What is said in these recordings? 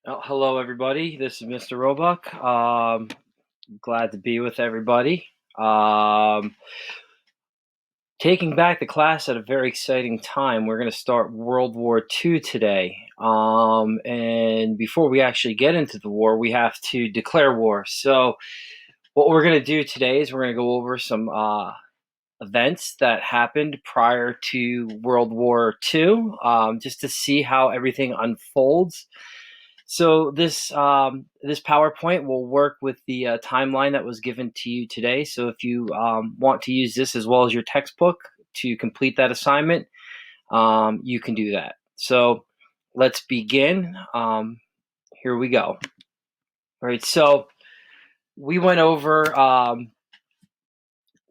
Hello, everybody. This is Mr. Roebuck. Glad to be with everybody. Um, Taking back the class at a very exciting time. We're going to start World War II today. And before we actually get into the war, we have to declare war. So, what we're going to do today is we're going to go over some events that happened prior to World War II, just to see how everything unfolds. So this PowerPoint will work with the timeline that was given to you today. So if you want to use this as well as your textbook to complete that assignment, you can do that. So let's begin. Here we go. All right. So we went over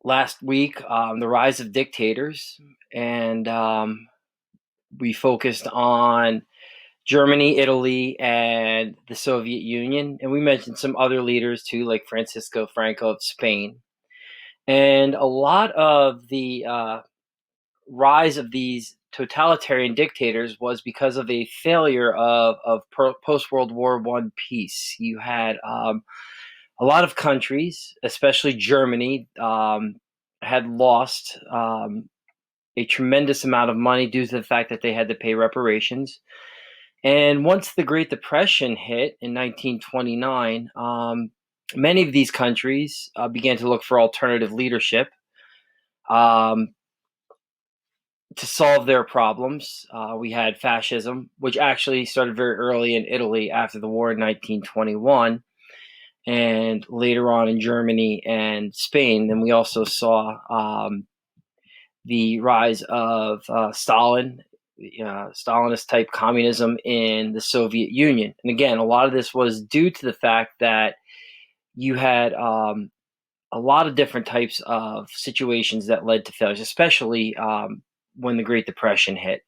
last week the rise of dictators, and we focused on Germany, Italy, and the Soviet Union. And we mentioned some other leaders too, like Francisco Franco of Spain. And a lot of the rise of these totalitarian dictators was because of a failure of post World War One peace. You had a lot of countries, especially Germany, had lost a tremendous amount of money due to the fact that they had to pay reparations. And once the Great Depression hit in 1929, many of these countries began to look for alternative leadership um, to solve their problems. We had fascism, which actually started very early in Italy after the war in 1921, and later on in Germany and Spain. Then we also saw the rise of Stalin, Stalinist type communism in the Soviet Union. And again, a lot of this was due to the fact that you had a lot of different types of situations that led to failures, especially when the Great Depression hit.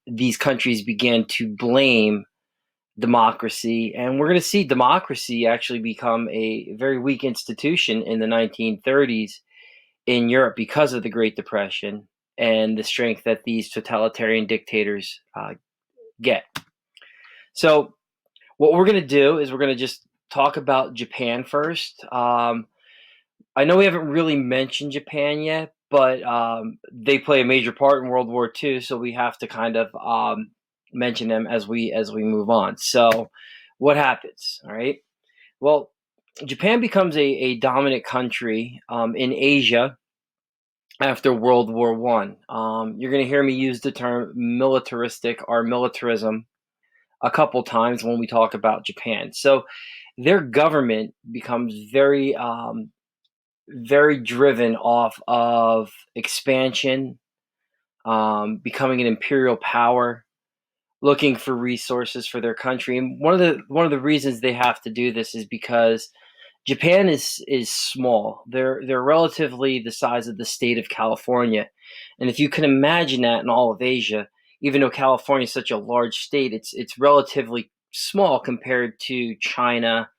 These countries began to blame democracy, and we're going to see democracy actually become a very weak institution in the 1930s in Europe because of the Great Depression and the strength that these totalitarian dictators get. So, what we're going to do is we're going to just talk about Japan first. I know we haven't really mentioned Japan yet, but they play a major part in World War II, so we have to kind of mention them as we move on. So, what happens? All right. Well, Japan becomes a dominant country in Asia after World War One. You're going to hear me use the term militaristic or militarism a couple times when we talk about Japan. So their government becomes very driven off of expansion, becoming an imperial power, looking for resources for their country. And one of the reasons they have to do this is because Japan is small. They're relatively the size of the state of California, and if you can imagine that in all of Asia, even though California is such a large state, it's relatively small compared to China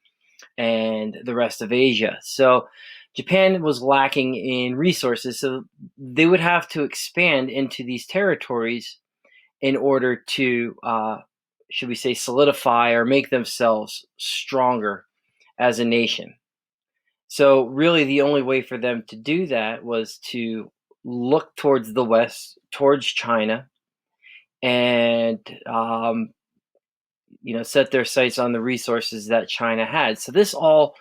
and the rest of Asia. So Japan was lacking in resources, so they would have to expand into these territories in order to, should we say, solidify or make themselves stronger as a nation. So really, the only way for them to do that was to look towards the west, towards China, and set their sights on the resources that China had. So this all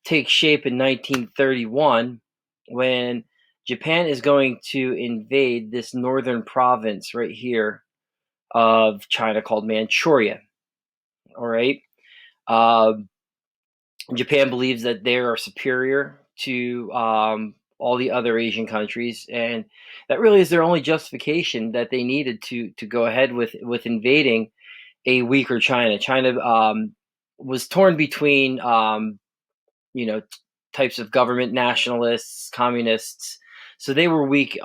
takes shape in 1931 when Japan is going to invade this northern province right here of China called Manchuria. All right. Uh, Japan believes that they are superior to all the other Asian countries, and that really is their only justification that they needed to go ahead with invading a weaker China. China was torn between types of government, nationalists, communists, so they were weak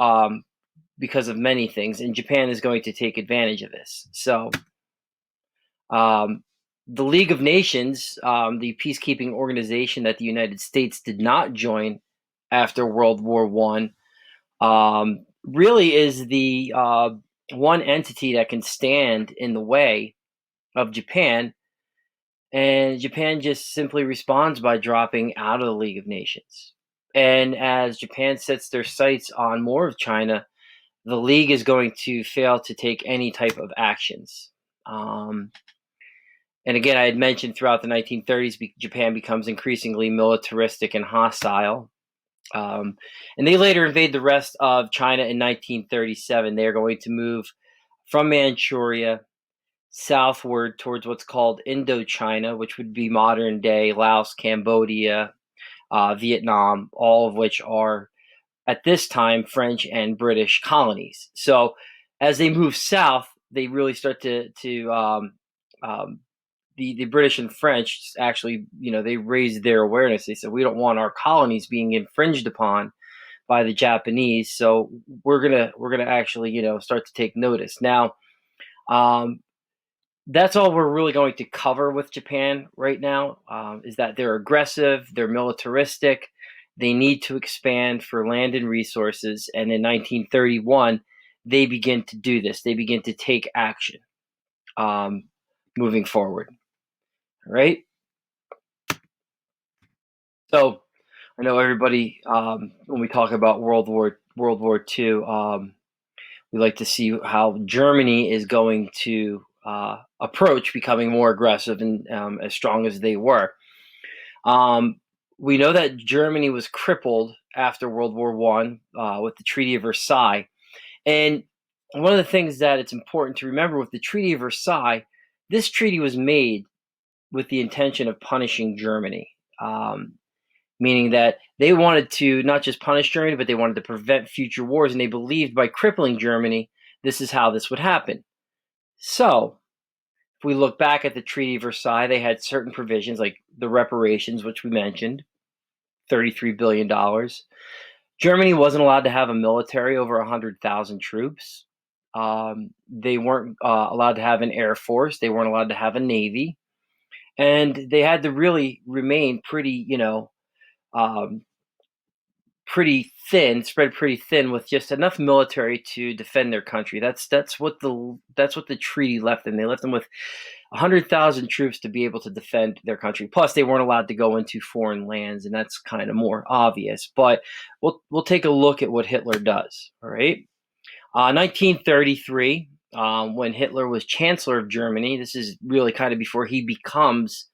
because of many things, and Japan is going to take advantage of this. So um, the League of Nations, the peacekeeping organization that the United States did not join after World War One, really is the one entity that can stand in the way of Japan, and Japan just simply responds by dropping out of the League of Nations. And as Japan sets their sights on more of China, the League is going to fail to take any type of actions. Um, and again, I had mentioned throughout the 1930s, Japan becomes increasingly militaristic and hostile. And they later invade the rest of China in 1937. They are going to move from Manchuria southward towards what's called Indochina, which would be modern day Laos, Cambodia, Vietnam, all of which are at this time French and British colonies. So as they move south, they really start to the British and French actually, they raised their awareness. They said, we don't want our colonies being infringed upon by the Japanese, so we're gonna actually, start to take notice. Now, um, that's all we're really going to cover with Japan right now. Is that they're aggressive, they're militaristic, they need to expand for land and resources, and in 1931, they begin to do this. They begin to take action, um, moving forward. All right. So I know everybody, when we talk about World War II, we like to see how Germany is going to approach becoming more aggressive and as strong as they were. We know that Germany was crippled after World War One with the Treaty of Versailles, and one of the things that it's important to remember with the Treaty of Versailles, this treaty was made with the intention of punishing Germany. Meaning that they wanted to not just punish Germany, but they wanted to prevent future wars, and they believed by crippling Germany, this is how this would happen. So, if we look back at the Treaty of Versailles, they had certain provisions like the reparations, which we mentioned, $33 billion. Germany wasn't allowed to have a military over 100,000 troops. They weren't allowed to have an air force. They weren't allowed to have a navy. And they had to really remain pretty, um, pretty thin, spread pretty thin, with just enough military to defend their country. That's what the treaty left them. They left them with 100,000 troops to be able to defend their country. Plus, they weren't allowed to go into foreign lands, and that's kind of more obvious. But we'll take a look at what Hitler does. All right, 1933, when Hitler was Chancellor of Germany. This is really kind of before he becomes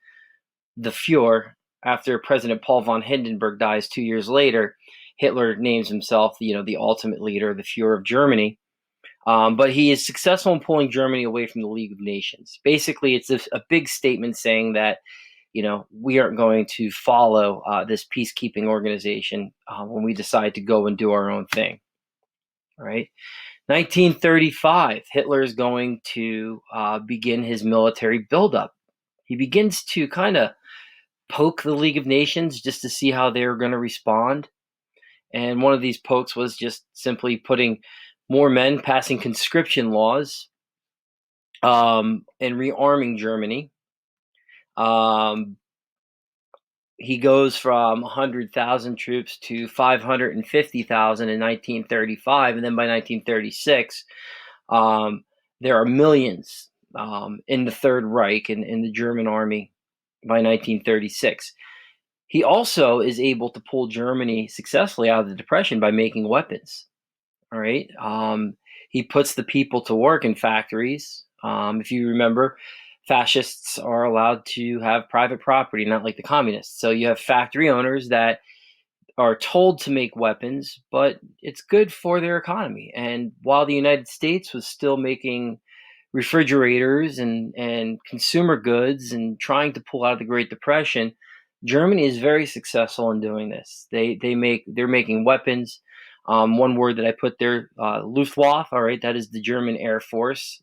the Fuhrer. After President Paul von Hindenburg dies 2 years later, Hitler names himself, the ultimate leader, the Fuhrer of Germany. But he is successful in pulling Germany away from the League of Nations. Basically, it's a big statement saying that, we aren't going to follow this peacekeeping organization when we decide to go and do our own thing. All right. 1935, Hitler is going to begin his military buildup. He begins to kind of poke the League of Nations just to see how they're going to respond. And one of these pokes was just simply putting more men, passing conscription laws, and rearming Germany. He goes from 100,000 troops to 550,000 in 1935, and then by 1936, there are millions in the Third Reich and in the German army by 1936. He also is able to pull Germany successfully out of the Depression by making weapons. All right. He puts the people to work in factories. If you remember, fascists are allowed to have private property, not like the communists. So you have factory owners that are told to make weapons, but it's good for their economy. And while the United States was still making refrigerators and consumer goods and trying to pull out of the Great Depression, Germany is very successful in doing this. They're making weapons. One word that I put there, Luftwaffe. All right, that is the German Air Force.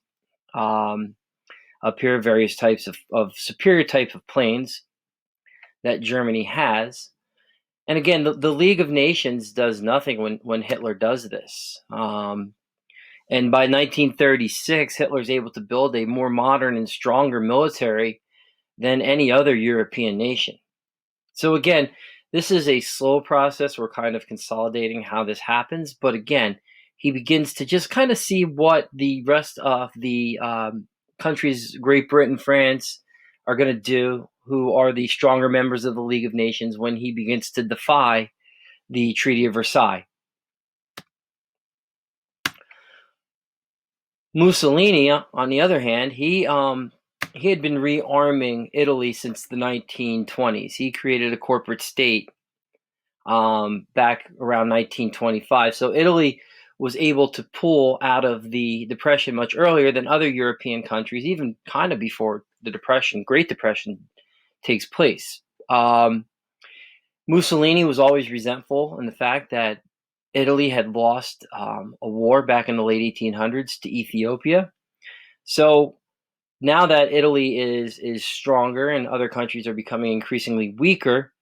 Up here, various types of superior types of planes that Germany has. And again, the League of Nations does nothing when Hitler does this. And by 1936, Hitler's able to build a more modern and stronger military than any other European nation. So again, this is a slow process. We're kind of consolidating how this happens. But again, he begins to just kind of see what the rest of the countries, Great Britain, France, are going to do, who are the stronger members of the League of Nations, when he begins to defy the Treaty of Versailles. Mussolini, on the other hand, he had been rearming Italy since the 1920s. He created a corporate state back around 1925. So Italy was able to pull out of the Depression much earlier than other European countries, even kind of before the Depression, Great Depression, takes place. Mussolini was always resentful in the fact that Italy had lost a war back in the late 1800s to Ethiopia. So now that Italy is stronger and other countries are becoming increasingly weaker,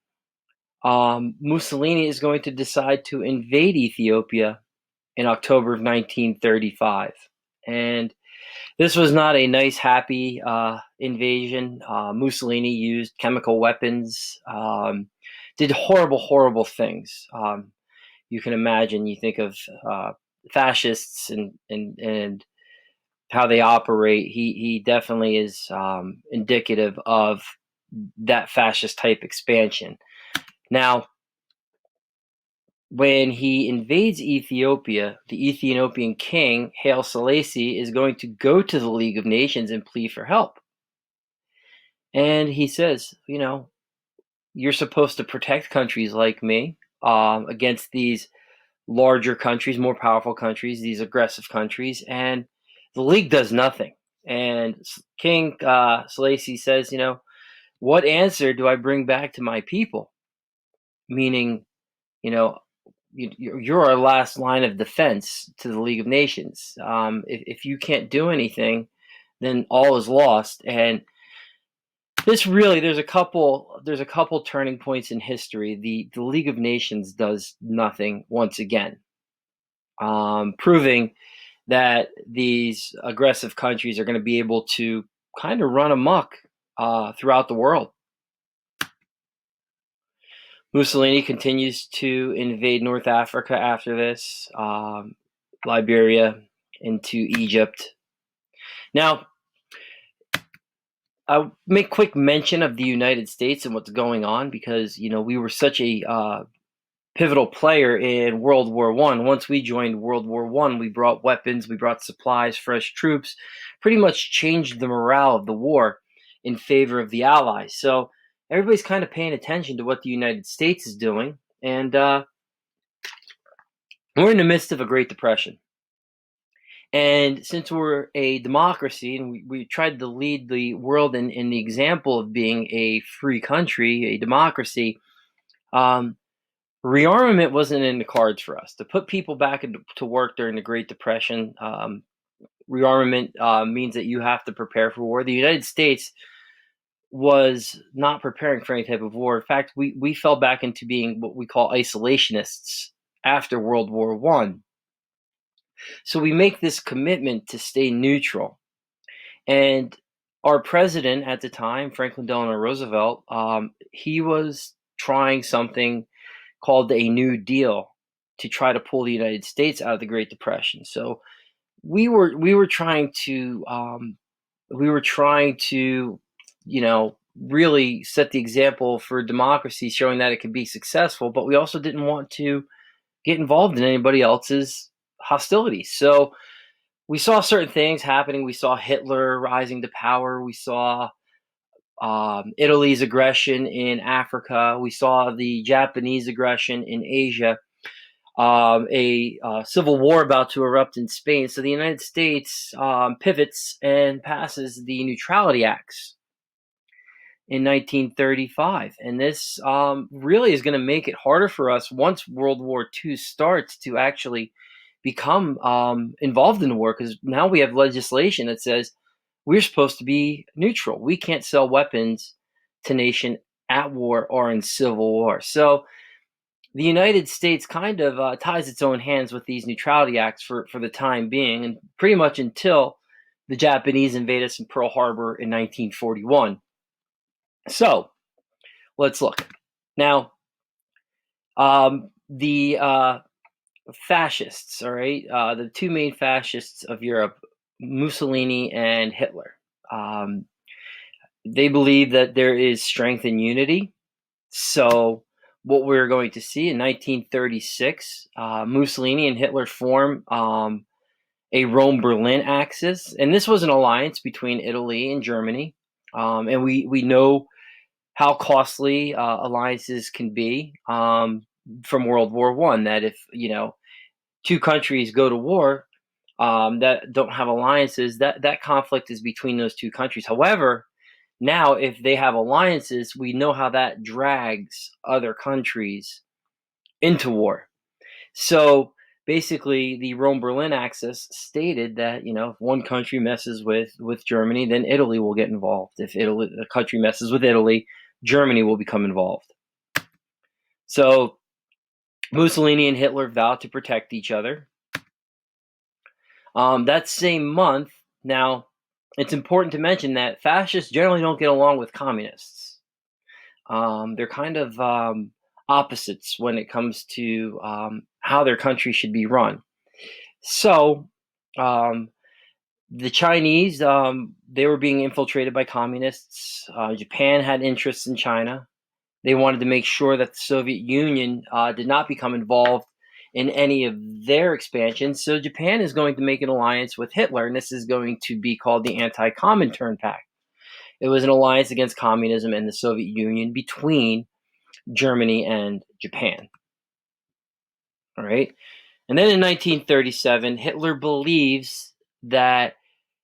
Mussolini is going to decide to invade Ethiopia in October of 1935. And this was not a nice, happy invasion. Mussolini used chemical weapons, did horrible, horrible things. You can imagine, you think of fascists and how they operate. He definitely is indicative of that fascist type expansion. Now, when he invades Ethiopia, the Ethiopian king, Haile Selassie, is going to go to the League of Nations and plead for help. And he says, you're supposed to protect countries like me against these larger countries, more powerful countries, these aggressive countries, and the League does nothing. And King Selassie says, what answer do I bring back to my people? Meaning, you're our last line of defense to the League of Nations. If you can't do anything, then all is lost. And this really, there's a couple turning points in history. The League of Nations does nothing once again, proving that these aggressive countries are going to be able to kind of run amok throughout the world. Mussolini continues to invade North Africa after this, Liberia, into Egypt. Now, I'll make quick mention of the United States and what's going on because, we were such a pivotal player in World War I. Once we joined World War I, we brought weapons, we brought supplies, fresh troops, pretty much changed the morale of the war in favor of the Allies. So everybody's kind of paying attention to what the United States is doing. And we're in the midst of a Great Depression. And since we're a democracy and we tried to lead the world in the example of being a free country, a democracy, rearmament wasn't in the cards for us. To put people back to work during the Great Depression, rearmament means that you have to prepare for war. The United States was not preparing for any type of war. In fact, we fell back into being what we call isolationists after World War I. So we make this commitment to stay neutral. And our president at the time, Franklin Delano Roosevelt, he was trying something called a New Deal to try to pull the United States out of the Great Depression. So we were trying to really set the example for democracy, showing that it could be successful, but we also didn't want to get involved in anybody else's hostilities. So we saw certain things happening. We saw Hitler rising to power. We saw Italy's aggression in Africa. We saw the Japanese aggression in Asia. A civil war about to erupt in Spain. So the United States pivots and passes the Neutrality Acts in 1935. And this really is going to make it harder for us once World War II starts to actually become involved in the war, because now we have legislation that says we're supposed to be neutral. We can't sell weapons to nation at war or in civil war. So the United States kind of ties its own hands with these neutrality acts for the time being, and pretty much until the Japanese invade us in Pearl Harbor in 1941. So let's look. Now, the fascists, all right, the two main fascists of Europe, Mussolini and Hitler. They believe that there is strength in unity. So, what we're going to see in 1936, Mussolini and Hitler form a Rome-Berlin axis, and this was an alliance between Italy and Germany. And we know how costly alliances can be from World War One. That if two countries go to war that don't have alliances, that conflict is between those two countries. However, now if they have alliances, we know how that drags other countries into war. So basically, the Rome-Berlin axis stated that if one country messes with Germany, then Italy will get involved. If a country messes with Italy, Germany will become involved. So Mussolini and Hitler vowed to protect each other. That same month, now it's important to mention that fascists generally don't get along with communists. They're kind of opposites when it comes to how their country should be run. So the Chinese, they were being infiltrated by communists. Japan had interests in China. They wanted to make sure that the Soviet Union did not become involved in any of their expansion. So Japan is going to make an alliance with Hitler, and this is going to be called the Anti-Comintern Pact. It was an alliance against communism and the Soviet Union between Germany and Japan. All right. And then in 1937, Hitler believes that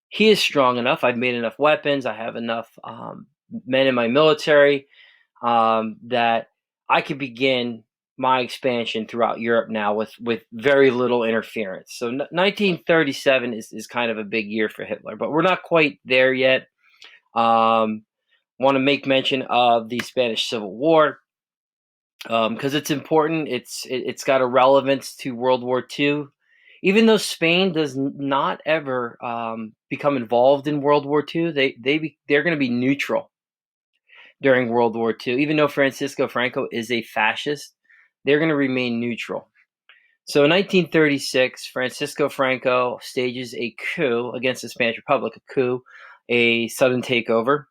he is strong enough. I've made enough weapons. I have enough men in my military that I could begin my expansion throughout Europe now with very little interference. So 1937 is kind of a big year for Hitler, but we're not quite there yet. Want to make mention of the Spanish Civil War because it's important. It's got a relevance to World War II. Even though Spain does not ever become involved in World War II, they're going to be neutral during World War II. Even though Francisco Franco is a fascist, they're going to remain neutral. So in 1936, Francisco Franco stages a coup against the Spanish Republic, a sudden takeover.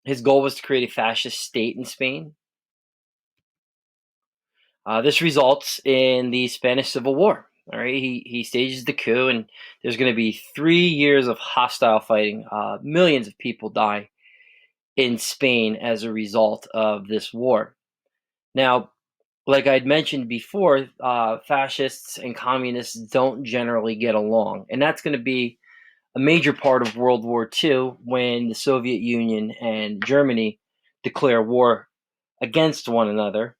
His goal was to create a fascist state in Spain. This results in the Spanish Civil War. All right, he stages the coup, and there's going to be 3 years of hostile fighting. Millions of people die in Spain as a result of this war. Now, like I'd mentioned before, fascists and communists don't generally get along, and that's going to be a major part of World War II when the Soviet Union and Germany declare war against one another.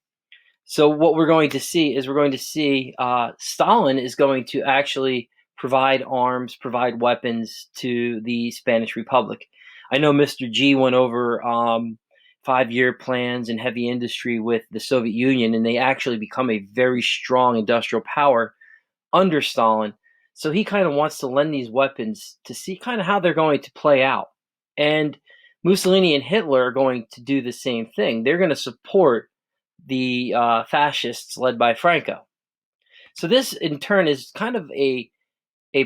So what we're going to see is Stalin is going to actually provide arms, provide weapons to the Spanish Republic. I know Mr. G went over 5-year plans and heavy industry with the Soviet Union, and they actually become a very strong industrial power under Stalin. So he kind of wants to lend these weapons to see kind of how they're going to play out. And Mussolini and Hitler are going to do the same thing. They're going to support the fascists led by Franco. So this, in turn, is kind of a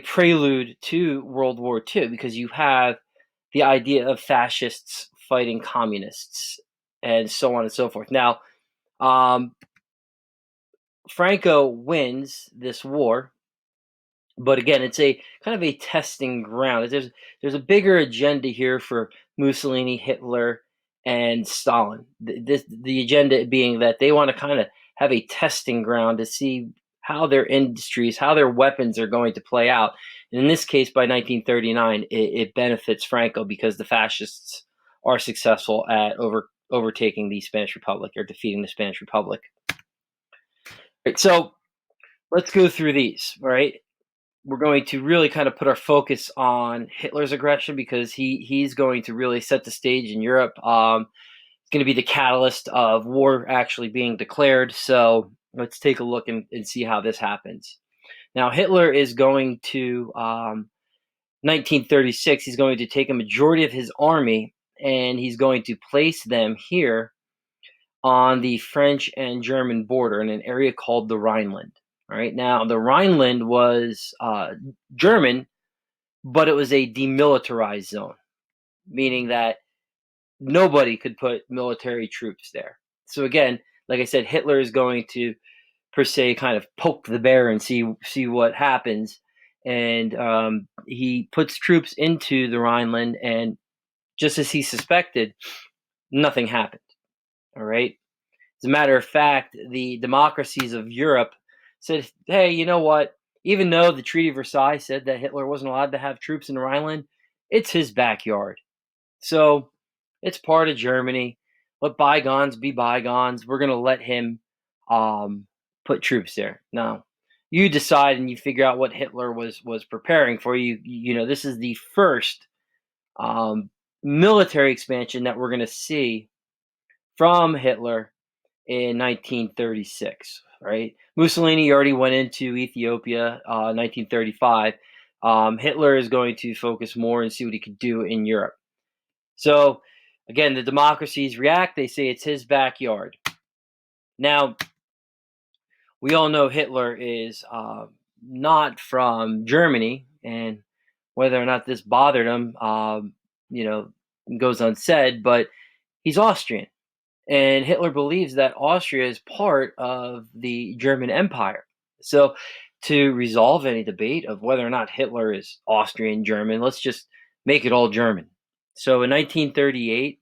prelude to World War II because you have the idea of fascists fighting communists and so on and so forth. Now, Franco wins this war, but again, it's a kind of a testing ground. There's a bigger agenda here for Mussolini, Hitler, and Stalin. The agenda being that they want to kind of have a testing ground to see how their industries, how their weapons are going to play out. And in this case, by 1939, it benefits Franco because the fascists are successful at overtaking the Spanish Republic or defeating the Spanish Republic. Right, so let's go through these. Right, we're going to really kind of put our focus on Hitler's aggression because he's going to really set the stage in Europe. It's going to be the catalyst of war actually being declared. So let's take a look and see how this happens. Now, Hitler is going to, 1936, he's going to take a majority of his army and he's going to place them here on the French and German border in an area called the Rhineland. All right, now the Rhineland was German, but it was a demilitarized zone, meaning that nobody could put military troops there. So again, like I said, Hitler is going to per se kind of poke the bear and see what happens, and he puts troops into the Rhineland, and just as he suspected, nothing happened. All right. As a matter of fact, the democracies of Europe said, "Hey, you know what? Even though the Treaty of Versailles said that Hitler wasn't allowed to have troops in the Rhineland, it's his backyard. So it's part of Germany. Let bygones be bygones. We're going to let him um, put troops there." Now, you decide and you figure out what Hitler was preparing for you. You know, this is the first um, military expansion that we're going to see from Hitler in 1936. Right, Mussolini already went into Ethiopia, 1935. Hitler is going to focus more and see what he could do in Europe. So again, the democracies react. They say it's his backyard. Now, we all know Hitler is not from Germany, and whether or not this bothered him, you know, goes unsaid, but he's Austrian. And Hitler believes that Austria is part of the German Empire. So, to resolve any debate of whether or not Hitler is Austrian German, let's just make it all German. So, in 1938,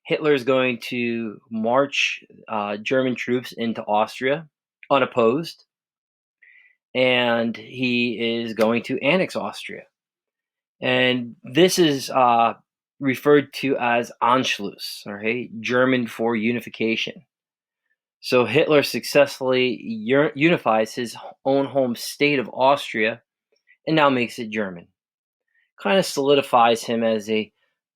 Hitler is going to march German troops into Austria unopposed, and he is going to annex Austria. And this is referred to as Anschluss, all right, German for unification. So Hitler successfully unifies his own home state of Austria and now makes it German. Kind of solidifies him as a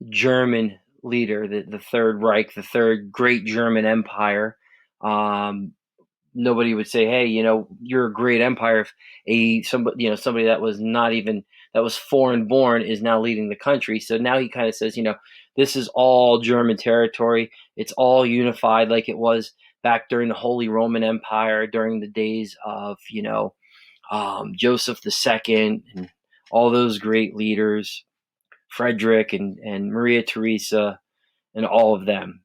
German leader, the Third Reich, the Third Great German Empire. Um, Nobody would say, "Hey, you know, you're a great empire." If somebody that was not even that was foreign born is now leading the country. So now he kind of says, this is all German territory. It's all unified, like it was back during the Holy Roman Empire, during the days of Joseph II and all those great leaders, Frederick and Maria Theresa and all of them.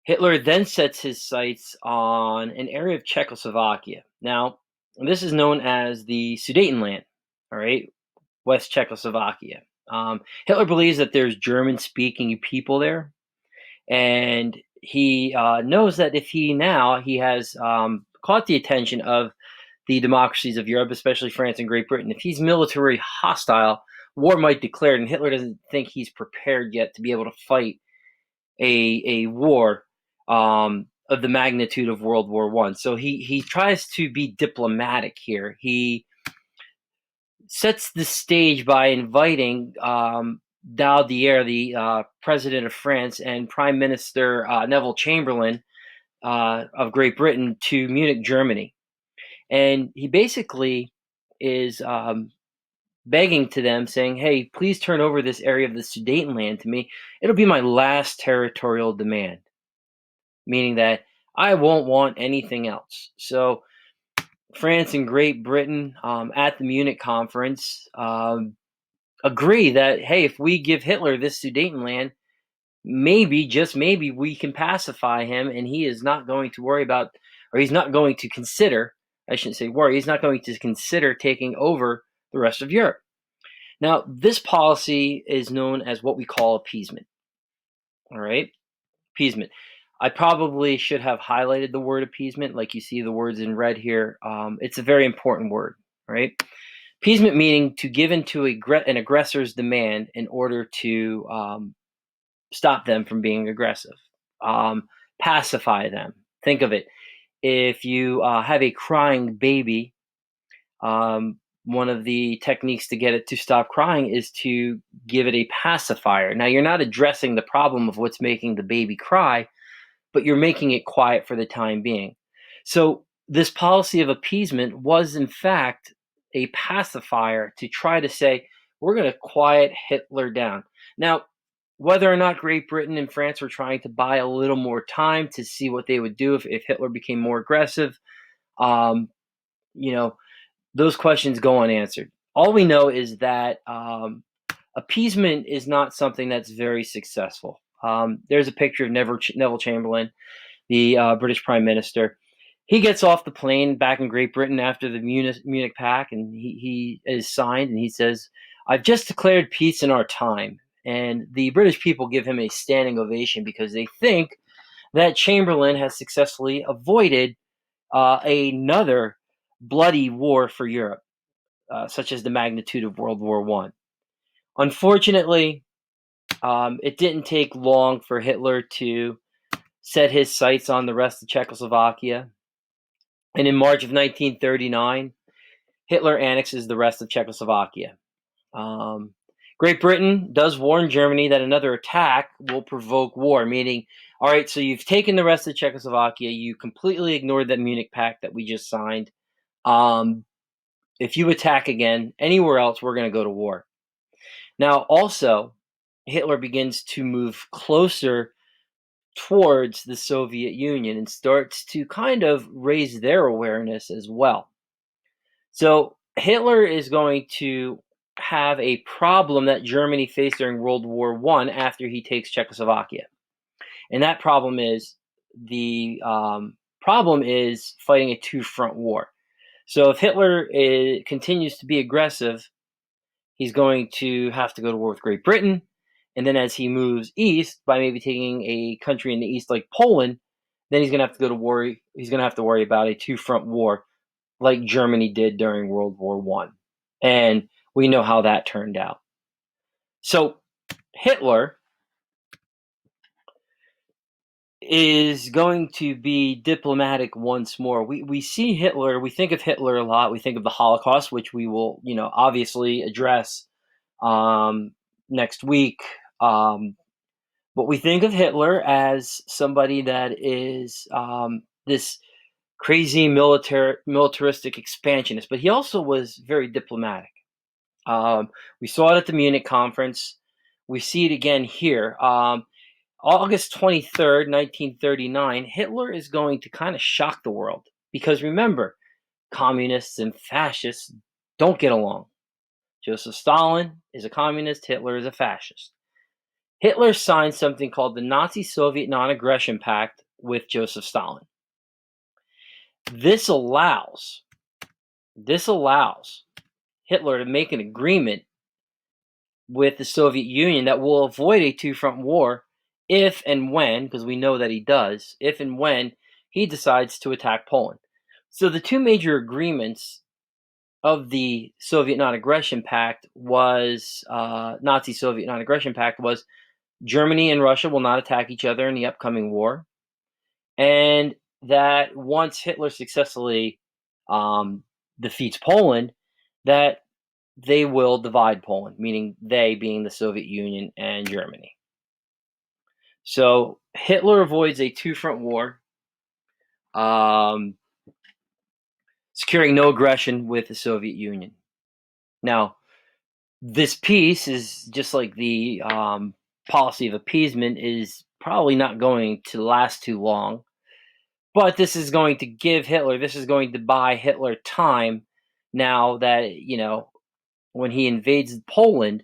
Hitler then sets his sights on an area of Czechoslovakia. Now, this is known as the Sudetenland, all right, West Czechoslovakia. Hitler believes that there's German-speaking people there, and he knows that if he has caught the attention of the democracies of Europe, especially France and Great Britain, if he's military hostile, war might declare, and Hitler doesn't think he's prepared yet to be able to fight a war of the magnitude of World War One. So he tries to be diplomatic here. He sets the stage by inviting Daladier, the president of France, and Prime Minister Neville Chamberlain of Great Britain to Munich, Germany. And he basically is begging to them, saying, "Hey, please turn over this area of the Sudetenland to me. It'll be my last territorial demand," meaning that I won't want anything else. So France and Great Britain at the Munich conference agree that, hey, if we give Hitler this Sudetenland, maybe, just maybe, we can pacify him, and he is not going to worry about, or he's not going to consider, I shouldn't say worry, he's not going to consider taking over the rest of Europe. Now, this policy is known as what we call appeasement. All right? Appeasement. I probably should have highlighted the word appeasement, like you see the words in red here. It's a very important word, right? Appeasement meaning to give into an aggressor's demand in order to stop them from being aggressive, pacify them. Think of it. If you have a crying baby, one of the techniques to get it to stop crying is to give it a pacifier. Now, you're not addressing the problem of what's making the baby cry, but you're making it quiet for the time being. So this policy of appeasement was, in fact, a pacifier to try to say, we're going to quiet Hitler down. Now, whether or not Great Britain and France were trying to buy a little more time to see what they would do if Hitler became more aggressive, you know, those questions go unanswered. All we know is that appeasement is not something that's very successful. There's a picture of Neville Chamberlain, the British Prime Minister. He gets off the plane back in Great Britain after the Munich Pact, and he is signed, and he says, "I've just declared peace in our time." And the British people give him a standing ovation because they think that Chamberlain has successfully avoided another bloody war for Europe, such as the magnitude of World War One. Unfortunately, it didn't take long for Hitler to set his sights on the rest of Czechoslovakia. And in March of 1939, Hitler annexes the rest of Czechoslovakia. Um, Great Britain does warn Germany that another attack will provoke war, meaning, all right, so you've taken the rest of Czechoslovakia, you completely ignored that Munich Pact that we just signed. If you attack again anywhere else, we're going to go to war. Now, also, Hitler begins to move closer towards the Soviet Union and starts to kind of raise their awareness as well. So Hitler is going to have a problem that Germany faced during World War One after he takes Czechoslovakia, and that problem is fighting a two-front war. So if Hitler continues to be aggressive, he's going to have to go to war with Great Britain. And then as he moves east, by maybe taking a country in the east like Poland, then he's going to have to go to war. He's going to have to worry about a two-front war like Germany did during World War One. And we know how that turned out. So Hitler is going to be diplomatic once more. We see Hitler, we think of Hitler a lot. We think of the Holocaust, which we will, obviously address next week. But we think of Hitler as somebody that is this crazy militaristic expansionist, but he also was very diplomatic. We saw it at the Munich conference. We see it again here. August 23rd, 1939, Hitler is going to kind of shock the world because remember, communists and fascists don't get along. Joseph Stalin is a communist, Hitler is a fascist. Hitler signed something called the Nazi-Soviet Non-Aggression Pact with Joseph Stalin. This allows Hitler to make an agreement with the Soviet Union that will avoid a two-front war if and when, because we know that he does, if and when he decides to attack Poland. So the two major agreements of the Soviet Non-Aggression Pact was, Nazi-Soviet Non-Aggression Pact was Germany and Russia will not attack each other in the upcoming war, and that once Hitler successfully defeats Poland, that they will divide Poland, meaning they being the Soviet Union and Germany. So Hitler avoids a two-front war, securing no aggression with the Soviet Union. Now, this peace is just like the policy of appeasement is probably not going to last too long. But this is going to buy Hitler time now that, when he invades Poland,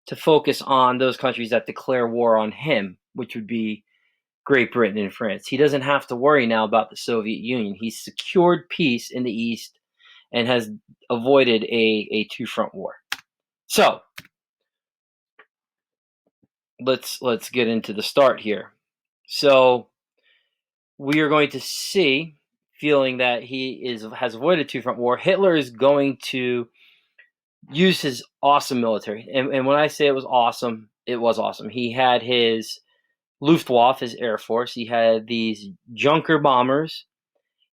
to focus on those countries that declare war on him, which would be Great Britain and France. He doesn't have to worry now about the Soviet Union. He's secured peace in the East and has avoided a two-front war. So let's get into the start here. So we are going to see, feeling that he has avoided two-front war, Hitler is going to use his awesome military. And when I say it was awesome, He had his Luftwaffe, his Air Force. He had these Junker bombers.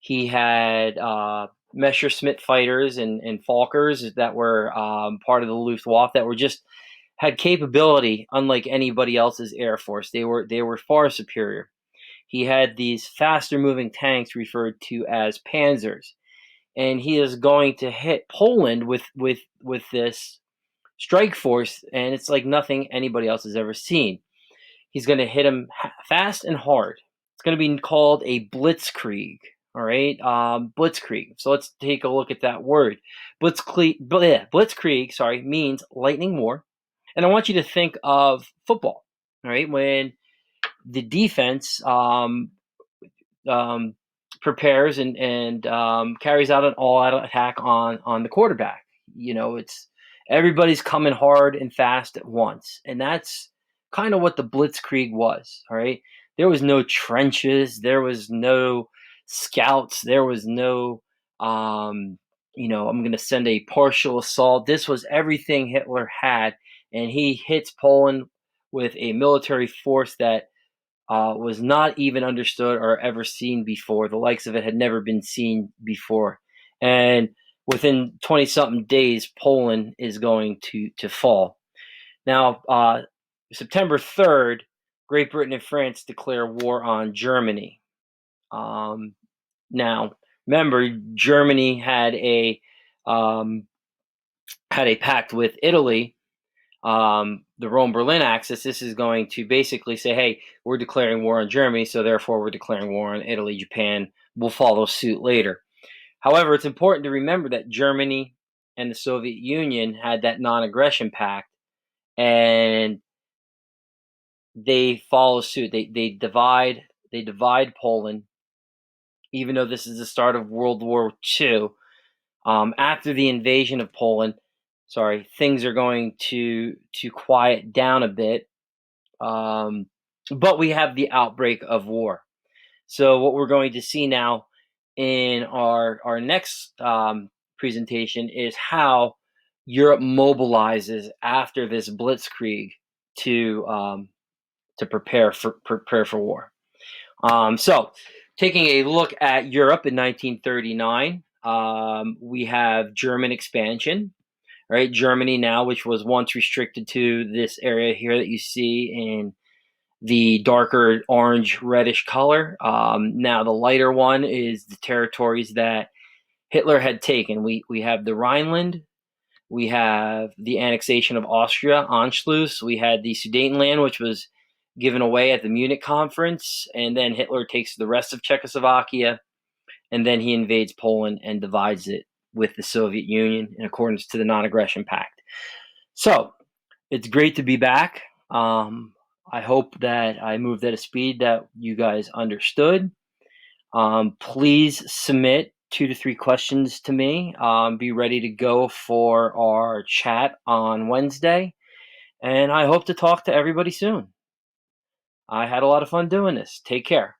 He had Messerschmitt fighters and Fokkers that were part of the Luftwaffe that had capability unlike anybody else's Air Force. They were far superior. He had these faster moving tanks referred to as Panzers, and he is going to hit Poland with this strike force, and it's like nothing anybody else has ever seen. He's going to hit him fast and hard. It's going to be called a blitzkrieg. All right, blitzkrieg. So let's take a look at that word. Blitzkrieg, sorry, means lightning war. And I want you to think of football. All right, when the defense um, prepares and carries out an all-out attack on the quarterback. It's everybody's coming hard and fast at once, and that's kind of what the blitzkrieg was. All right, there was no trenches, there was no scouts, there was no I'm going to send a partial assault. This was everything Hitler had, and he hits Poland with a military force that was not even understood or ever seen before. The likes of it had never been seen before. And within 20 something days, Poland is going to fall. Now, September 3rd, Great Britain and France declare war on Germany. Now, remember, Germany um, had a pact with Italy, the Rome-Berlin axis. This is going to basically say, hey, we're declaring war on Germany, so therefore we're declaring war on Italy. Japan will follow suit later. However, it's important to remember that Germany and the Soviet Union had that non-aggression pact, and they follow suit. They divide Poland, even though this is the start of World War II. After the invasion of Poland, things are going to quiet down a bit. But we have the outbreak of war. So what we're going to see now in our next presentation is how Europe mobilizes after this blitzkrieg to prepare for war. So taking a look at Europe in 1939, we have German expansion. Right, Germany now, which was once restricted to this area here that you see in the darker orange reddish color. Now the lighter one is the territories that Hitler had taken. We have the Rhineland, we have the annexation of Austria, Anschluss, we had the Sudetenland, which was given away at the Munich conference, and then Hitler takes the rest of Czechoslovakia, and then he invades Poland and divides it with the Soviet Union in accordance to the non-aggression pact. So it's great to be back. I hope that I moved at a speed that you guys understood. Please submit 2 to 3 questions to me. Be ready to go for our chat on Wednesday. And I hope to talk to everybody soon. I had a lot of fun doing this. Take care.